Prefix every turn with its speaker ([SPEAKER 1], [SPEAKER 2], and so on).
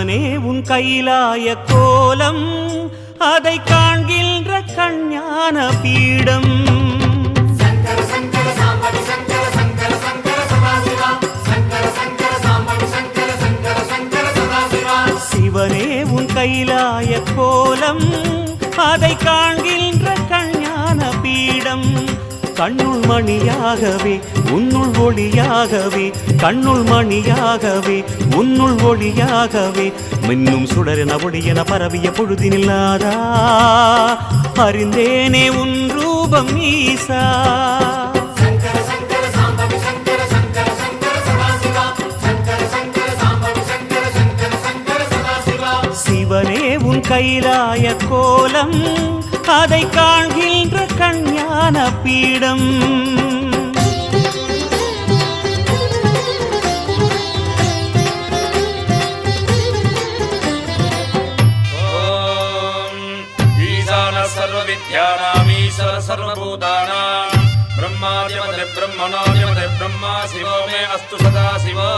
[SPEAKER 1] சிவனே உன் கைலாய கோலம் அதை காண்கின்ற கஞ்ஞான பீடம் சிவனே உன் கைலாய கோலம் அதை காண்கின்ற கஞ்ஞான பீடம் கண்ணுள் மணியாகவே உன்னுள் ஒளியாகவே கண்ணுள் மணியாகவே உன்னுள் ஒளியாகவே மின்னும் சுடரென ஒளியென பரவிய பொழுதினில்லாதா அறிந்தேனே உன் ரூபம் ஈசா சிவனே உன் கைலாய கோலம் அதை காண்கின்ற கஞ்ஞான பீடம்
[SPEAKER 2] ஈசான சர்வ வித்யானாம் ஈஸ்வர சர்வபூதானாம் பிரம்மாதிபதே பிரம்மணோதிபதே பிரம்மா சிவோ மே அஸ்து சதா சிவோ